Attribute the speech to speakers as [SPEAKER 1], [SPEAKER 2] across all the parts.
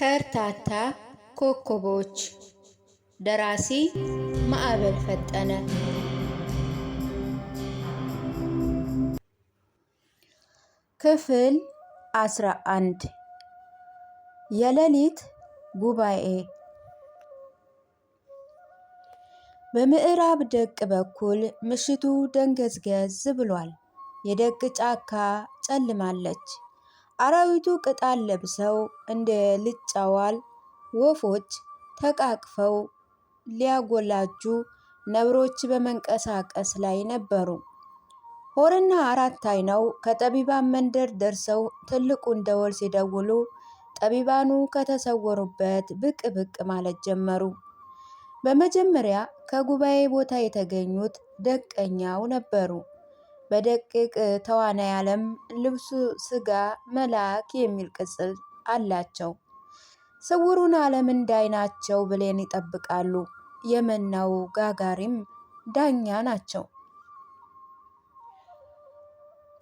[SPEAKER 1] ከርታታ ኮከቦች ደራሲ ማዕበል ፈጠነ። ክፍል 11 የሌሊት ጉባኤ። በምዕራብ ደቅ በኩል ምሽቱ ደንገዝገዝ ብሏል። የደቅ ጫካ ጨልማለች። አራዊቱ ቅጠል ለብሰው እንደ ልጫዋል ወፎች ተቃቅፈው ሊያጎላጁ ነብሮች በመንቀሳቀስ ላይ ነበሩ። ሆርና አራት አይናው ከጠቢባን መንደር ደርሰው ትልቁን ደወል ሲደውሉ ጠቢባኑ ከተሰወሩበት ብቅ ብቅ ማለት ጀመሩ። በመጀመሪያ ከጉባኤ ቦታ የተገኙት ደቀኛው ነበሩ። በደቂቅ ተዋናይ ዓለም ልብሱ ስጋ መልአክ የሚል ቅጽል አላቸው። ስውሩን ዓለም እንዳይናቸው ብሌን ይጠብቃሉ። የመናው ጋጋሪም ዳኛ ናቸው።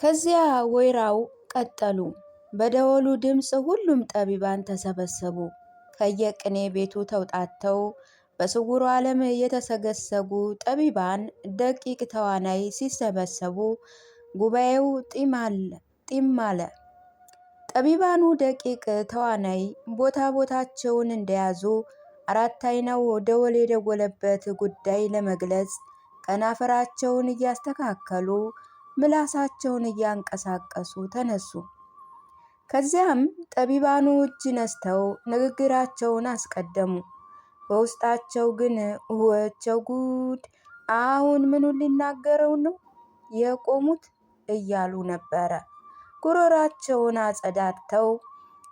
[SPEAKER 1] ከዚያ ወይራው ቀጠሉ። በደወሉ ድምፅ ሁሉም ጠቢባን ተሰበሰቡ። ከየቅኔ ቤቱ ተውጣተው በስውሩ ዓለም የተሰገሰጉ ጠቢባን ደቂቅ ተዋናይ ሲሰበሰቡ ጉባኤው ጢም አለ። ጠቢባኑ ደቂቅ ተዋናይ ቦታቸውን እንደያዙ አራት አይናው ደወል የደወለበት ጉዳይ ለመግለጽ ከናፈራቸውን እያስተካከሉ ምላሳቸውን እያንቀሳቀሱ ተነሱ። ከዚያም ጠቢባኑ እጅ ነስተው ንግግራቸውን አስቀደሙ። በውስጣቸው ግን ወቸው ጉድ! አሁን ምኑን ሊናገረው ነው የቆሙት እያሉ ነበረ። ጉሮራቸውን አጸዳድተው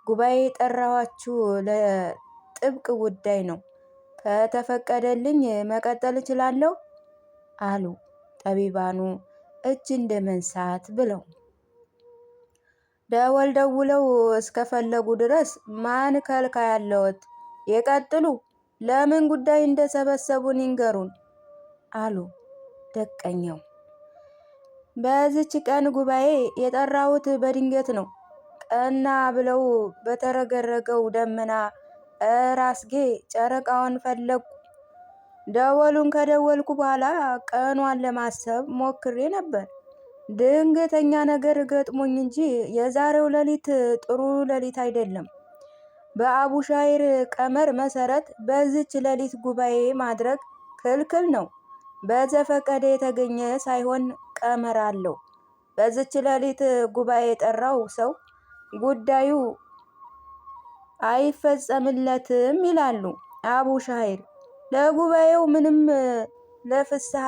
[SPEAKER 1] ጉባኤ የጠራኋችሁ ለጥብቅ ጉዳይ ነው፣ ከተፈቀደልኝ መቀጠል እችላለሁ አሉ ጠቢባኑ እጅ እንደ መንሳት ብለው። ደወል ደውለው እስከፈለጉ ድረስ ማን ከልካይ ያለዎት? ይቀጥሉ። ለምን ጉዳይ እንደሰበሰቡን ይንገሩን አሉ ደቀኛው። በዚች ቀን ጉባኤ የጠራሁት በድንገት ነው። ቀና ብለው በተረገረገው ደመና ራስጌ ጨረቃውን ፈለጉ። ደወሉን ከደወልኩ በኋላ ቀኗን ለማሰብ ሞክሬ ነበር። ድንገተኛ ነገር ገጥሞኝ እንጂ የዛሬው ሌሊት ጥሩ ሌሊት አይደለም። በአቡሻይር ቀመር መሰረት በዚች ሌሊት ጉባኤ ማድረግ ክልክል ነው። በዘፈቀደ የተገኘ ሳይሆን ቀመር አለው። በዚች ሌሊት ጉባኤ የጠራው ሰው ጉዳዩ አይፈጸምለትም ይላሉ አቡሻይር። ለጉባኤው ምንም ለፍስሐ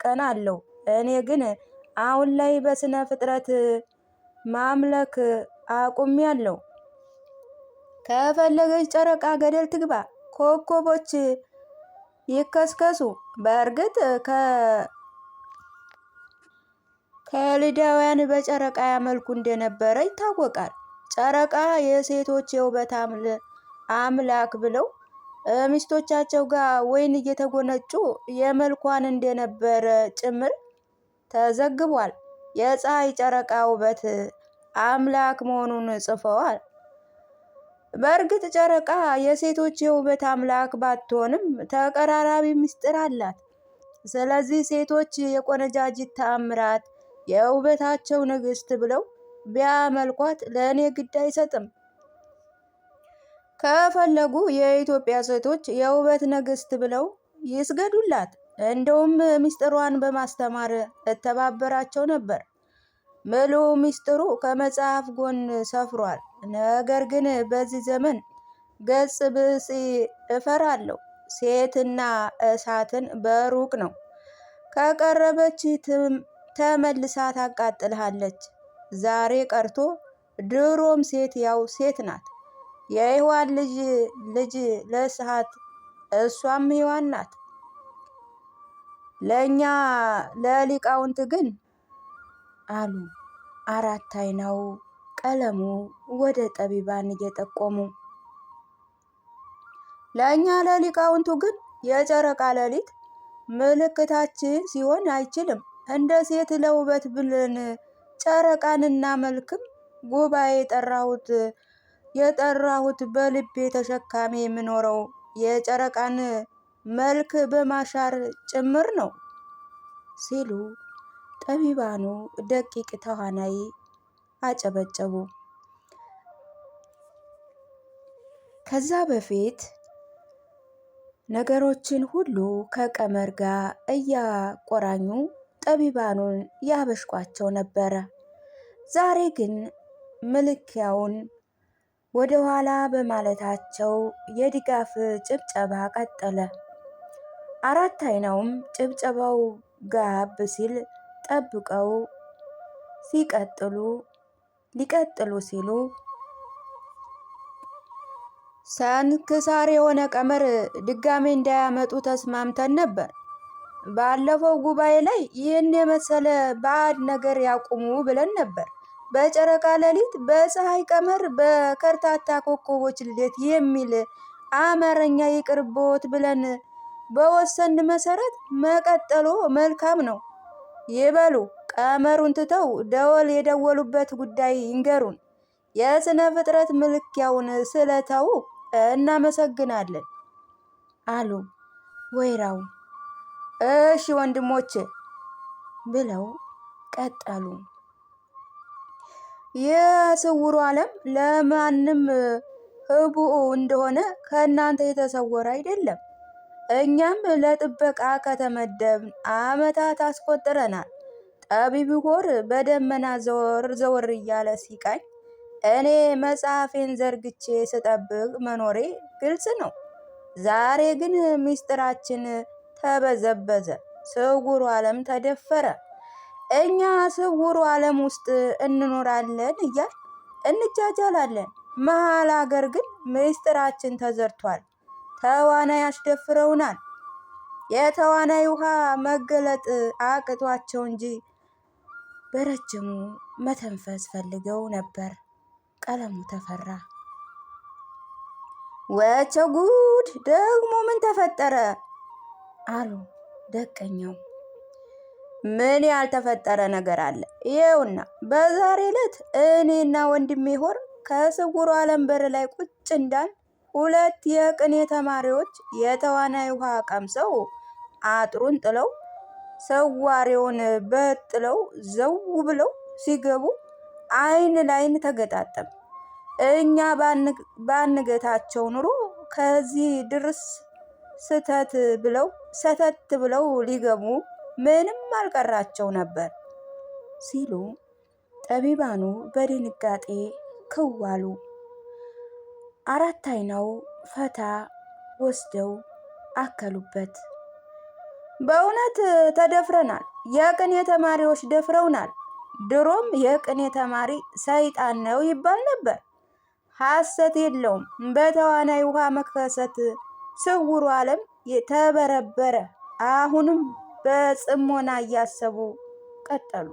[SPEAKER 1] ቀን አለው። እኔ ግን አሁን ላይ በስነ ፍጥረት ማምለክ አቁሜያለሁ። ከፈለገች ጨረቃ ገደል ትግባ፣ ኮከቦች ይከስከሱ። በእርግጥ ከልዳውያን በጨረቃ ያመልኩ እንደነበረ ይታወቃል። ጨረቃ የሴቶች የውበት አምላክ ብለው ሚስቶቻቸው ጋር ወይን እየተጎነጩ የመልኳን እንደነበረ ጭምር ተዘግቧል። የፀሐይ ጨረቃ ውበት አምላክ መሆኑን ጽፈዋል። በእርግጥ ጨረቃ የሴቶች የውበት አምላክ ባትሆንም ተቀራራቢ ምስጢር አላት። ስለዚህ ሴቶች የቆነጃጅት ተአምራት የውበታቸው ንግስት ብለው ቢያመልኳት ለእኔ ግድ አይሰጥም። ከፈለጉ የኢትዮጵያ ሴቶች የውበት ንግስት ብለው ይስገዱላት። እንደውም ምስጢሯን በማስተማር እተባበራቸው ነበር። ምሉ ምስጢሩ ከመጽሐፍ ጎን ሰፍሯል። ነገር ግን በዚህ ዘመን ገጽ ብጽ እፈራለሁ። ሴትና እሳትን በሩቅ ነው። ከቀረበች ተመልሳ ታቃጥልሃለች። ዛሬ ቀርቶ ድሮም ሴት ያው ሴት ናት። የሔዋን ልጅ ለእሳት እሷም ሔዋን ናት። ለእኛ ለሊቃውንት ግን አሉ አራት አይናው ቀለሙ ወደ ጠቢባን እየጠቆሙ። ለእኛ ለሊቃውንቱ ግን የጨረቃ ሌሊት ምልክታችን ሲሆን አይችልም። እንደ ሴት ለውበት ብለን ጨረቃን እናመልክም። ጉባኤ የጠራሁት የጠራሁት በልቤ ተሸካሚ የምኖረው የጨረቃን መልክ በማሻር ጭምር ነው ሲሉ ጠቢባኑ ደቂቅ ተዋናይ አጨበጨቡ። ከዛ በፊት ነገሮችን ሁሉ ከቀመር ጋር እያቆራኙ ጠቢባኑን ያበሽቋቸው ነበረ። ዛሬ ግን መለኪያውን ወደ ኋላ በማለታቸው የድጋፍ ጭብጨባ ቀጠለ። አራት አይናውም ጭብጨባው ጋብ ሲል ጠብቀው ሊቀጥሉ ሲሉ ሰንክሳር የሆነ ቀመር ድጋሜ እንዳያመጡ ተስማምተን ነበር። ባለፈው ጉባኤ ላይ ይህን የመሰለ ባዕድ ነገር ያቁሙ ብለን ነበር። በጨረቃ ሌሊት፣ በፀሐይ ቀመር፣ በከርታታ ኮከቦች ልደት የሚል አማርኛ ይቅርቦት ብለን በወሰን መሰረት መቀጠሉ መልካም ነው። ይበሉ። ቀመሩን ትተው ደወል የደወሉበት ጉዳይ ይንገሩን። የስነ ፍጥረት መለኪያውን ስለተው እናመሰግናለን አሉ ወይራው። እሺ ወንድሞቼ ብለው ቀጠሉ። የስውሩ ዓለም ለማንም ህቡዕ እንደሆነ ከእናንተ የተሰወረ አይደለም። እኛም ለጥበቃ ከተመደብን ዓመታት አስቆጥረናል። ጠቢብ ሆር በደመና ዘወር እያለ ሲቃኝ እኔ መጽሐፌን ዘርግቼ ስጠብቅ መኖሬ ግልጽ ነው። ዛሬ ግን ምስጢራችን ተበዘበዘ፣ ስውሩ ዓለም ተደፈረ። እኛ ስውሩ ዓለም ውስጥ እንኖራለን እያል እንጃጃላለን። መሀል ሀገር ግን ምስጢራችን ተዘርቷል። ተዋናይ አስደፍረውናል። የተዋናይ ውሃ መገለጥ አቅቷቸው እንጂ በረጅሙ መተንፈስ ፈልገው ነበር። ቀለሙ ተፈራ። ወቸ ጉድ! ደግሞ ምን ተፈጠረ? አሉ ደቀኛው። ምን ያልተፈጠረ ነገር አለ? ይኸውና በዛሬ ዕለት እኔና ወንድሜ ሆር ከስውሩ ዓለም በር ላይ ቁጭ እንዳል ሁለት የቅኔ ተማሪዎች የተዋናይ ውሃ ቀምሰው አጥሩን ጥለው ሰዋሪውን በጥለው ዘው ብለው ሲገቡ አይን ላይን ተገጣጠም። እኛ ባንገታቸው ኑሮ ከዚህ ድርስ ሰተት ብለው ሊገቡ ምንም አልቀራቸው ነበር ሲሉ ጠቢባኑ በድንጋጤ ክዋሉ። አራት አይናው ፈታ ወስደው አከሉበት። በእውነት ተደፍረናል። የቅኔ ተማሪዎች ደፍረውናል። ድሮም የቅኔ ተማሪ ሰይጣን ነው ይባል ነበር። ሐሰት የለውም። በተዋናይ ውሃ መከሰት ስውሩ ዓለም የተበረበረ። አሁንም በጽሞና እያሰቡ ቀጠሉ።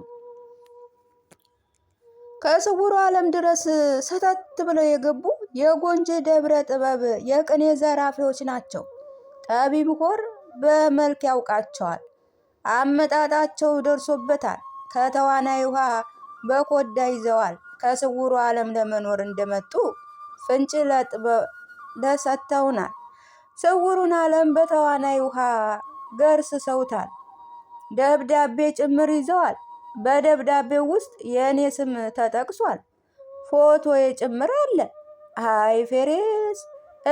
[SPEAKER 1] ከስውሩ ዓለም ድረስ ሰተት ብለው የገቡ የጎንጅ ደብረ ጥበብ የቅኔ ዘራፊዎች ናቸው። ጠቢብ ሆር በመልክ ያውቃቸዋል። አመጣጣቸው ደርሶበታል። ከተዋናይ ውሃ በኮዳ ይዘዋል። ከስውሩ ዓለም ለመኖር እንደመጡ ፍንጭ ለሰጥተውናል። ስውሩን ዓለም በተዋናይ ውሃ ገርስሰውታል። ደብዳቤ ጭምር ይዘዋል። በደብዳቤው ውስጥ የእኔ ስም ተጠቅሷል። ፎቶዬ ጭምር አለ። አይ ፌሬስ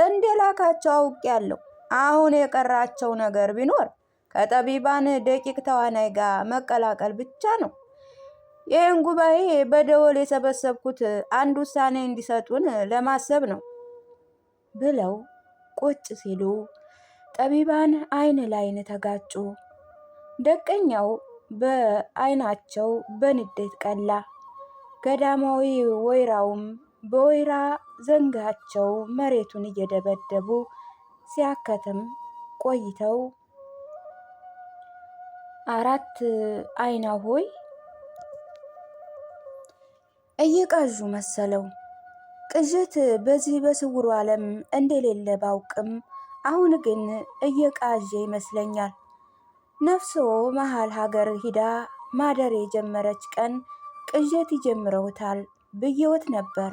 [SPEAKER 1] እንደላካቸው አውቄያለሁ። አሁን የቀራቸው ነገር ቢኖር ከጠቢባን ደቂቅ ተዋናይ ጋር መቀላቀል ብቻ ነው። ይህን ጉባኤ በደወል የሰበሰብኩት አንድ ውሳኔ እንዲሰጡን ለማሰብ ነው ብለው ቁጭ ሲሉ ጠቢባን አይን ላይን ተጋጩ። ደቀኛው በአይናቸው በንዴት ቀላ። ገዳማዊ ወይራውም በወይራ ዘንጋቸው መሬቱን እየደበደቡ ሲያከትም ቆይተው አራት አይና ሆይ እየቃዡ መሰለው። ቅዠት በዚህ በስውሩ ዓለም እንደሌለ ባውቅም አሁን ግን እየቃዠ ይመስለኛል። ነፍስዎ መሀል ሀገር ሂዳ ማደር የጀመረች ቀን ቅዠት ይጀምረውታል ብየወት ነበር።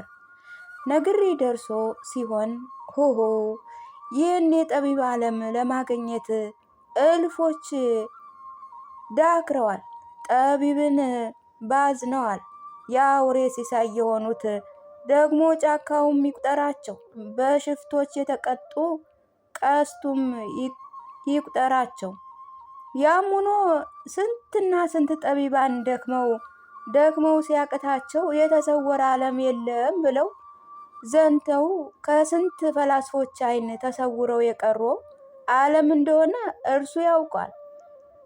[SPEAKER 1] ነግሬ ደርሶ ሲሆን ሆሆ ይህን የጠቢብ ዓለም ለማግኘት እልፎች ዳክረዋል፣ ጠቢብን ባዝነዋል። የአውሬ ሲሳይ የሆኑት ደግሞ ጫካውም ይቁጠራቸው፣ በሽፍቶች የተቀጡ ቀስቱም ይቁጠራቸው። ያም ሆኖ ስንትና ስንት ጠቢባን ደክመው ሲያቅታቸው የተሰወረ ዓለም የለም ብለው ዘንተው ከስንት ፈላስፎች ዓይን ተሰውረው የቀሩ ዓለም እንደሆነ እርሱ ያውቃል።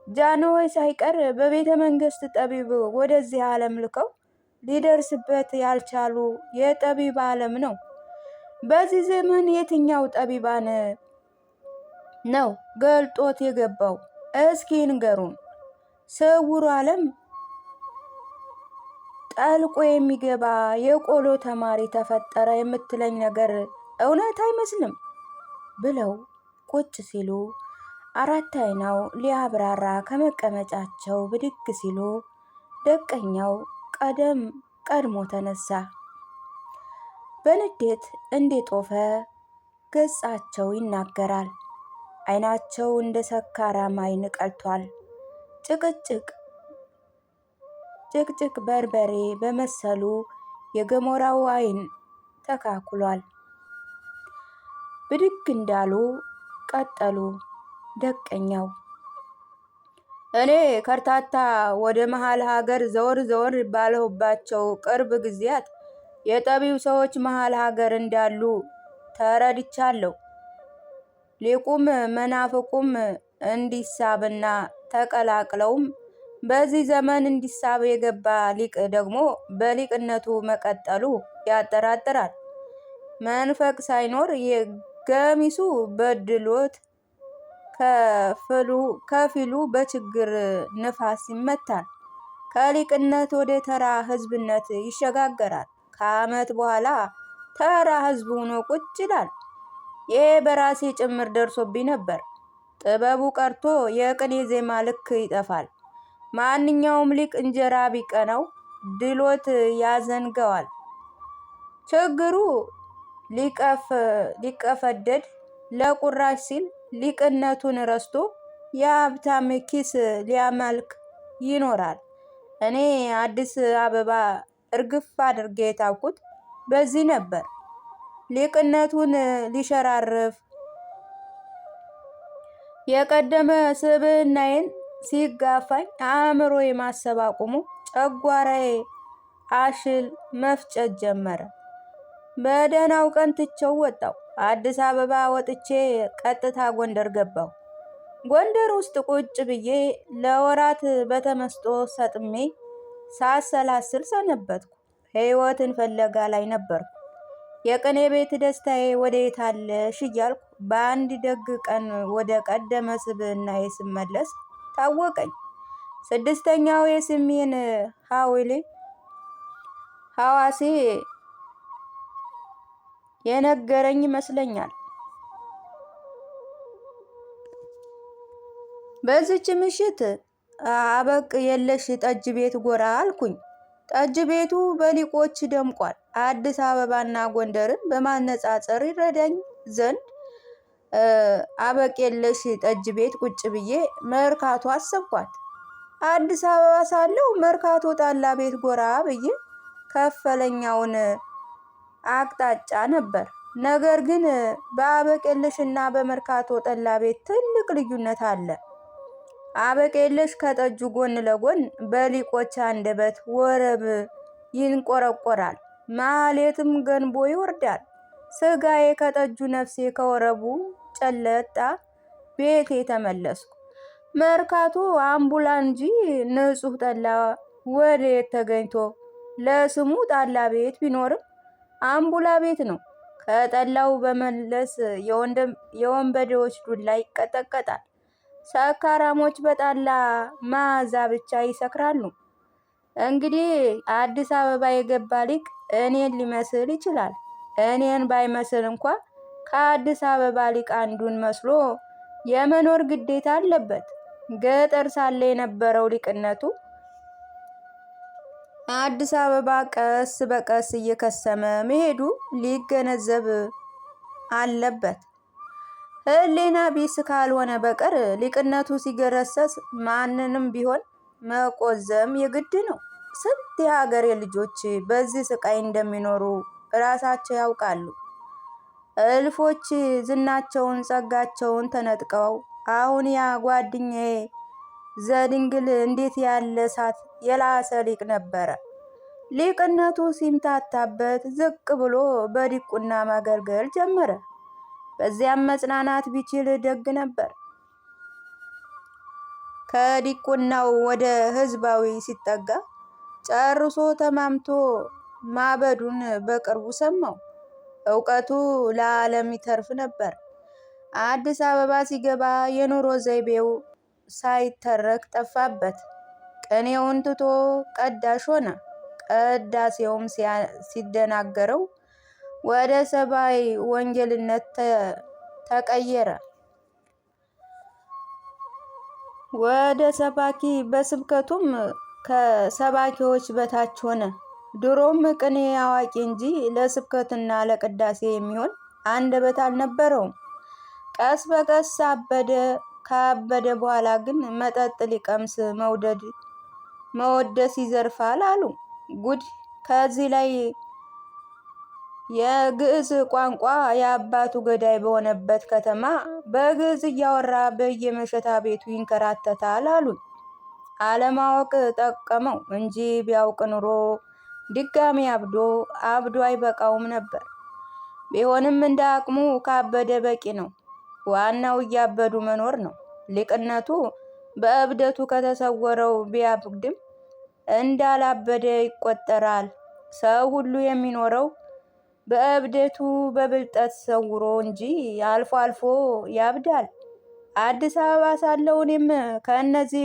[SPEAKER 1] ጃንሆይ ሳይቀር በቤተ መንግስት ጠቢብ ወደዚህ ዓለም ልከው ሊደርስበት ያልቻሉ የጠቢብ ዓለም ነው። በዚህ ዘመን የትኛው ጠቢባን ነው ገልጦት የገባው? እስኪ ንገሩን። ስውሩ ዓለም ጠልቆ የሚገባ የቆሎ ተማሪ ተፈጠረ የምትለኝ ነገር እውነት አይመስልም ብለው ቁጭ ሲሉ አራት አይናው ሊያብራራ ከመቀመጫቸው ብድግ ሲሉ ደቀኛው ቀድሞ ተነሳ። በንዴት እንደጦፈ ገጻቸው ይናገራል። አይናቸው እንደ ሰካራም አይን ቀልቷል። ጭቅጭቅ በርበሬ በመሰሉ የገሞራው አይን ተካክሏል። ብድግ እንዳሉ ቀጠሉ። ደቀኛው እኔ ከርታታ ወደ መሃል ሀገር ዘወር ባለሁባቸው ቅርብ ጊዜያት የጠቢብ ሰዎች መሃል ሀገር እንዳሉ ተረድቻለሁ። ሊቁም መናፍቁም እንዲሳብና ተቀላቅለውም በዚህ ዘመን እንዲሳብ የገባ ሊቅ ደግሞ በሊቅነቱ መቀጠሉ ያጠራጥራል። መንፈቅ ሳይኖር የገሚሱ በድሎት ከፊሉ በችግር ንፋስ ይመታል። ከሊቅነት ወደ ተራ ህዝብነት ይሸጋገራል። ከዓመት በኋላ ተራ ህዝብ ሆኖ ቁጭ ይላል። ይሄ በራሴ ጭምር ደርሶብኝ ነበር። ጥበቡ ቀርቶ የቅኔ ዜማ ልክ ይጠፋል። ማንኛውም ሊቅ እንጀራ ቢቀናው ድሎት ያዘንገዋል። ችግሩ ሊቀፈደድ ለቁራሽ ሲል ሊቅነቱን ረስቶ የሀብታም ኪስ ሊያመልክ ይኖራል። እኔ አዲስ አበባ እርግፍ አድርጌ የታውኩት በዚህ ነበር። ሊቅነቱን ሊሸራርፍ የቀደመ ስብዕናዬን ሲጋፋኝ አእምሮ የማሰብ አቁሙ ጨጓራዬ አሽል መፍጨት ጀመረ። በደህናው ቀን ትቼው ወጣው። አዲስ አበባ ወጥቼ ቀጥታ ጎንደር ገባው። ጎንደር ውስጥ ቁጭ ብዬ ለወራት በተመስጦ ሰጥሜ ሳሰላስል ሰነበትኩ። ሕይወትን ፍለጋ ላይ ነበርኩ። የቅኔ ቤት ደስታዬ ወዴት አለሽ እያልኩ በአንድ ደግ ቀን ወደ ቀደመ ስብዕናዬ ስመለስ ታወቀኝ። ስድስተኛው የስሜን ሐዋሴ የነገረኝ ይመስለኛል። በዚች ምሽት አበቅ የለሽ ጠጅ ቤት ጎራ አልኩኝ። ጠጅ ቤቱ በሊቆች ደምቋል። አዲስ አበባና ጎንደርን በማነጻጸር ይረዳኝ ዘንድ አበቅ የለሽ ጠጅ ቤት ቁጭ ብዬ መርካቶ አሰብኳት። አዲስ አበባ ሳለሁ መርካቶ ጠላ ቤት ጎራ ብዬ ከፈለኛውን አቅጣጫ ነበር። ነገር ግን በአበቅ የለሽና በመርካቶ ጠላ ቤት ትልቅ ልዩነት አለ። አበቅ የለሽ ከጠጁ ጎን ለጎን በሊቆች አንደበት ወረብ ይንቆረቆራል፣ ማህሌትም ገንቦ ይወርዳል። ስጋዬ ከጠጁ ነፍሴ ከወረቡ ጨለጣ ቤቴ ተመለስኩ። መርካቶ አምቡላ እንጂ ንጹህ ጠላ ወዴት ተገኝቶ? ለስሙ ጠላ ቤት ቢኖርም አምቡላ ቤት ነው። ከጠላው በመለስ የወንበዴዎች ዱላ ይቀጠቀጣል። ሰካራሞች በጠላ መዓዛ ብቻ ይሰክራሉ። እንግዲህ አዲስ አበባ የገባ ሊቅ እኔን ሊመስል ይችላል። እኔን ባይመስል እንኳ ከአዲስ አበባ ሊቅ አንዱን መስሎ የመኖር ግዴታ አለበት። ገጠር ሳለ የነበረው ሊቅነቱ አዲስ አበባ ቀስ በቀስ እየከሰመ መሄዱ ሊገነዘብ አለበት። ሕሊና ቢስ ካልሆነ በቀር ሊቅነቱ ሲገረሰስ ማንንም ቢሆን መቆዘም የግድ ነው። ስንት የሀገሬ ልጆች በዚህ ስቃይ እንደሚኖሩ እራሳቸው ያውቃሉ። እልፎች ዝናቸውን ጸጋቸውን ተነጥቀው አሁን ያ ጓደኛዬ ዘድንግል እንዴት ያለ እሳት የላሰ ሊቅ ነበረ። ሊቅነቱ ሲምታታበት ዝቅ ብሎ በዲቁና ማገልገል ጀመረ። በዚያም መጽናናት ቢችል ደግ ነበር። ከዲቁናው ወደ ህዝባዊ ሲጠጋ ጨርሶ ተማምቶ ማበዱን በቅርቡ ሰማው። እውቀቱ ለዓለም ይተርፍ ነበር። አዲስ አበባ ሲገባ የኑሮ ዘይቤው ሳይተረክ ጠፋበት። ቅኔውን ትቶ ቀዳሽ ሆነ። ቅዳሴውም ሲደናገረው ወደ ሰባይ ወንጌልነት ተቀየረ። ወደ ሰባኪ በስብከቱም ከሰባኪዎች በታች ሆነ። ድሮም ቅኔ አዋቂ እንጂ ለስብከትና ለቅዳሴ የሚሆን አንደበት አልነበረውም። ቀስ በቀስ አበደ። ካበደ በኋላ ግን መጠጥ ሊቀምስ መወደስ ይዘርፋል አሉ። ጉድ! ከዚህ ላይ የግዕዝ ቋንቋ የአባቱ ገዳይ በሆነበት ከተማ በግዕዝ እያወራ በየመሸታ ቤቱ ይንከራተታል አሉኝ። አለማወቅ ጠቀመው እንጂ ቢያውቅ ኑሮ ድጋሚ አብዶ አይበቃውም ነበር። ቢሆንም እንደ አቅሙ ካበደ በቂ ነው። ዋናው እያበዱ መኖር ነው። ሊቅነቱ በእብደቱ ከተሰወረው ቢያብድም እንዳላበደ ይቆጠራል። ሰው ሁሉ የሚኖረው በእብደቱ በብልጠት ሰውሮ እንጂ አልፎ አልፎ ያብዳል። አዲስ አበባ ሳለሁ እኔም ከእነዚህ